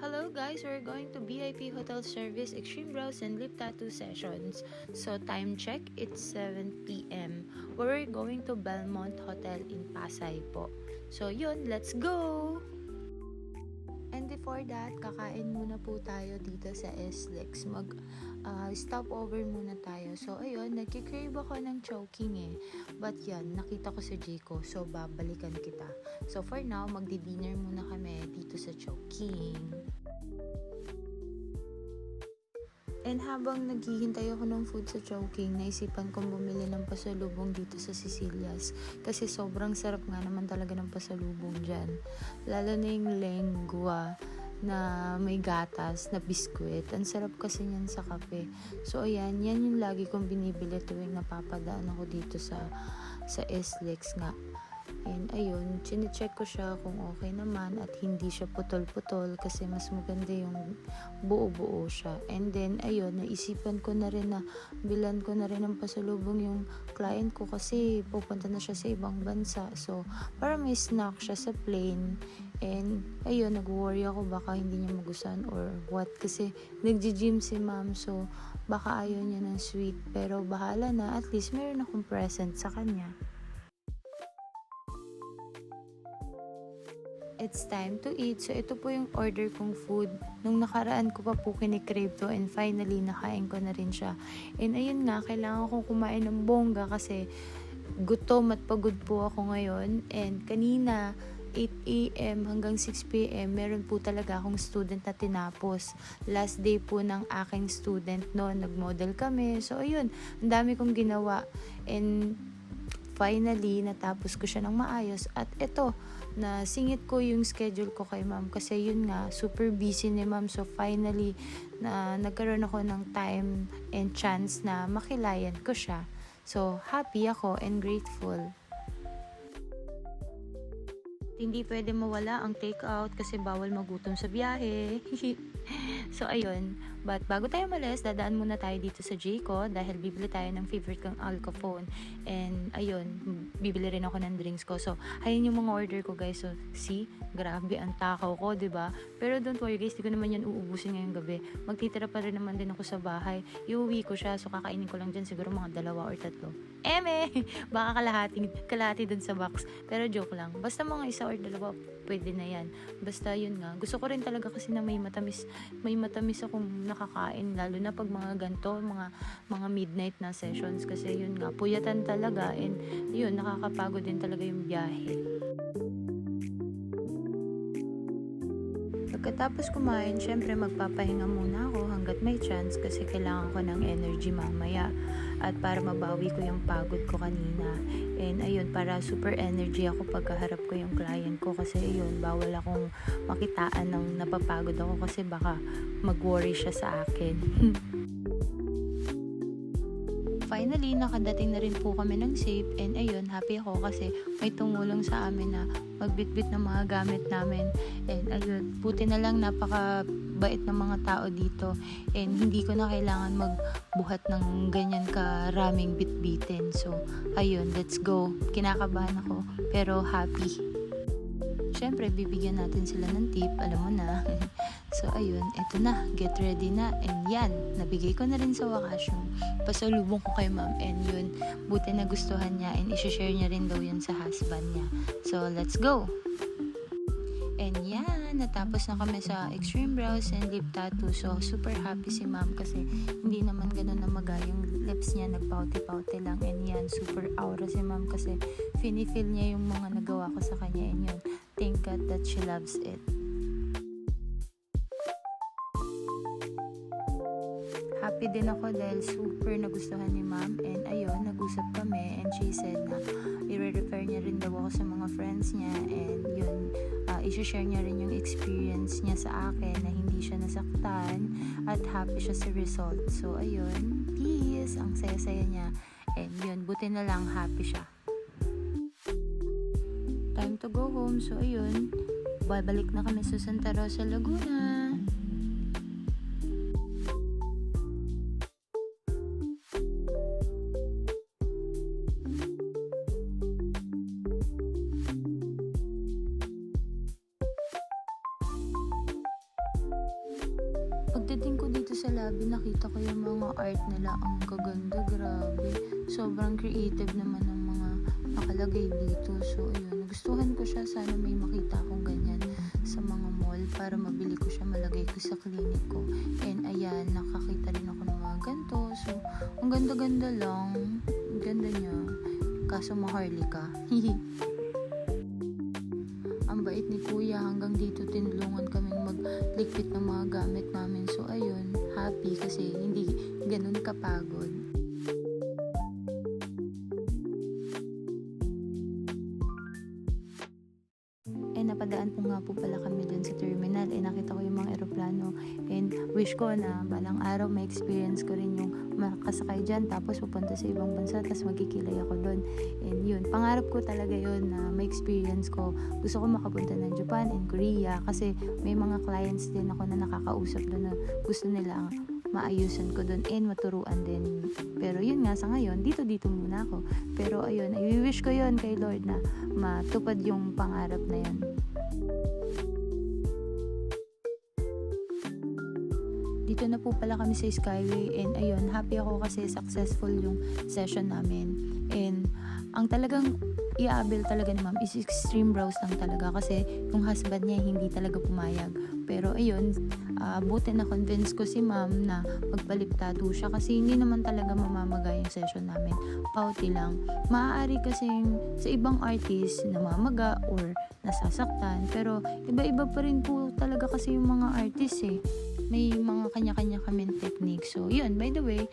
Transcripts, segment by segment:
Hello guys, we're going to VIP Hotel Service Extreme Brows and Lip Tattoo Sessions. So time check, it's 7 p.m. We're going to Belmont Hotel in Pasay po. So yun, let's go! And before that, kakain muna po tayo dito sa SLEX. Stop over muna tayo. So ayun, nagkikrave ako ng Chowking eh. But yan, nakita ko si Jiko. So babalikan kita. So for now, magdi-dinner muna kami dito sa Chowking. And habang naghihintay ako ng food sa Chowking, naisipan kong bumili ng pasalubong dito sa Sicilias. Kasi sobrang sarap nga naman talaga ng pasalubong dyan. Lalo na yung lengua na may gatas na biskwit. Ang sarap kasi niyan sa kape. So ayan, yan yung lagi kong binibili tuwing napapadaan ako dito sa SLEX nga. And ayun, chinecheck ko siya kung okay naman at hindi siya putol-putol kasi mas maganda yung buo-buo siya. And then ayun, naisipan ko na rin na bilan ko na rin ng pasalubong yung client ko kasi pupunta na siya sa ibang bansa. So para may snack siya sa plane. And ayun, nag-worry ako baka hindi niya magustuhan or what kasi nagji-gym si ma'am, so baka ayaw niya ng sweet. Pero bahala na, at least meron akong present sa kanya. It's time to eat. So, ito po yung order kong food. Nung nakaraan ko pa po kinikrave to and finally, nakain ko na rin siya. And ayun nga, kailangan kong kumain ng bongga kasi gutom at pagod po ako ngayon. And kanina, 8 a.m. hanggang 6 p.m. meron po talaga akong student na tinapos. Last day po ng aking student noon. Nag-model kami. So, ayun, ang dami kong ginawa. And finally, natapos ko siya ng maayos. At ito, na singit ko yung schedule ko kay ma'am kasi yun nga, super busy ni ma'am. So finally, nagkaroon ako ng time and chance na makilayan ko siya. So happy ako and grateful. Hindi pwede mawala ang take out kasi bawal magutom sa biyahe. So ayun, but bago tayo malis, dadaan muna tayo dito sa Jiko dahil bibili tayo ng favorite kong alcophone. And ayun, bibili rin ako ng drinks ko. So ayun yung mga order ko guys. So see, grabe ang takaw ko, 'di ba? Pero don't worry guys, di ko naman yan uubusin ngayong gabi. Magtitira pa rin naman din ako sa bahay. Iuwi ko siya, so kakainin ko lang dyan siguro mga 2 or 3. Baka kalahati dun sa box. Pero joke lang. Basta mga 1 or 2, pwede na yan. Basta yun nga. Gusto ko rin talaga kasi na may matamis akong nakakain. Lalo na pag mga ganito, mga midnight na sessions. Kasi yun nga, puyatan talaga. And yun, nakakapagod din talaga yung biyahe. Pagkatapos kumain, syempre magpapahinga muna ako hanggat may chance kasi kailangan ko ng energy mamaya at para mabawi ko yung pagod ko kanina. And ayun, para super energy ako pagkaharap ko yung client ko kasi ayun, bawal akong makitaan ng napapagod ako kasi baka mag-worry siya sa akin. Finally, nakadating na rin po kami ng safe and ayun, happy ako kasi may tumulong sa amin na magbitbit ng mga gamit namin. And ayun, buti na lang napakabait ng mga tao dito and hindi ko na kailangan magbuhat ng ganyan karaming bitbitin. So, ayun, let's go. Kinakabahan ako pero happy. Siyempre, bibigyan natin sila ng tip, alam mo na. So, ayun, eto na, get ready na. And yan, nabigay ko na rin sa wakas yung pasalubong ko kay ma'am. And yun, buti na gustuhan niya and isi-share niya rin daw yun sa husband niya. So, let's go! And yan, natapos na kami sa Extreme Brows and Lip Tattoo. So, super happy si ma'am kasi hindi naman ganun namaga yung lips niya, nagpauti-pauti lang. And yan, super aura si ma'am kasi feel niya yung mga nagawa ko sa kanya. And yun, thank God that she loves it. Happy din ako dahil super nagustuhan ni ma'am. And ayun, nag-usap kami and she said na i-refer niya rin daw ako sa mga friends niya. And yun, i-share niya rin yung experience niya sa akin na hindi siya nasaktan at happy siya sa result. So ayun, peace, ang saya-saya niya. And yun, buti na lang happy siya. Time to go home. So ayun, babalik na kami sa Santa Rosa, Laguna. Pagdating ko dito sa lobby, nakita ko yung mga art nila. Ang gaganda, grabe. Sobrang creative naman ng mga nakalagay dito. So, ayun, nagustuhan ko siya. Sana may makita akong ganyan sa mga mall para mabili ko siya, malagay ko sa clinic ko. And ayan, nakakita rin ako ng mga ganito. So, ang ganda-ganda lang. Ang ganda niya. Kaso maharlika. Ang bait ni kuya, hanggang dito tinulungan kaming magligpit ng mga gamit namin. So ayun, happy kasi hindi ganun kapagod. Napadaan po nga po pala kami dun sa terminal. Nakita ko yung mga eroplano. And wish ko na balang araw may experience ko rin yung makasakay dyan. Tapos pupunta sa ibang bansa. Tapos magkikilay ako dun. And yun, pangarap ko talaga yun na may experience ko. Gusto ko makapunta ng Japan and Korea. Kasi may mga clients din ako na nakakausap dun na gusto nila maayusan ko dun and maturuan din. Pero yun nga, sa ngayon, dito muna ako. Pero ayun, I-wish ko yun kay Lord na matupad yung pangarap na yun. Dito na po pala kami sa Skyway and ayun, happy ako kasi successful yung session namin. And ang talagang i-aabil talaga ni ma'am is extreme brows lang talaga kasi yung husband niya hindi talaga pumayag. Pero ayun, buti na convince ko si ma'am na magpa-lip tattoo siya kasi hindi naman talaga mamamaga yung session namin. Pouty lang. Maaari kasing sa ibang artist namamaga or nasasaktan. Pero iba-iba pa rin po talaga kasi yung mga artist eh. May mga kanya-kanya kaming technique. So, yun, by the way,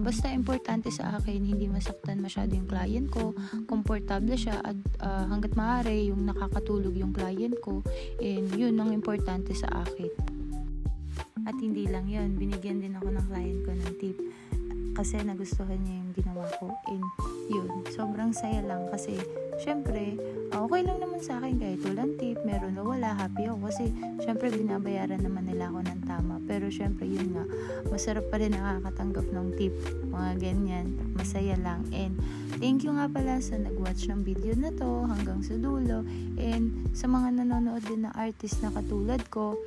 basta importante sa akin, hindi masaktan masyado yung client ko, komportable siya, at hanggat maaari, yung nakakatulog yung client ko, and yun ang importante sa akin. At hindi lang yun, binigyan din ako ng client ko ng tip, kasi nagustuhan niya yung ginawa ko, and yun, sobrang saya lang, kasi syempre, okay lang naman sa akin kahit walang tip, meron o wala, happy ako kasi syempre binabayaran naman nila ako ng tama. Pero syempre yun nga, masarap pa rin nakakatanggap ng tip, mga ganyan, masaya lang. And thank you nga pala sa nag-watch ng video na to hanggang sa dulo, and sa mga nanonood din na artist na katulad ko,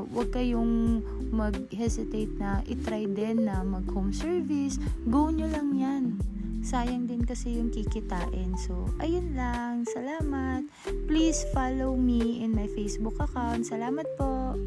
huwag kayong mag-hesitate na itry din na mag-home service. Go nyo lang yan. Sayang din kasi yung kikitain. So, ayun lang. Salamat. Please follow me in my Facebook account. Salamat po.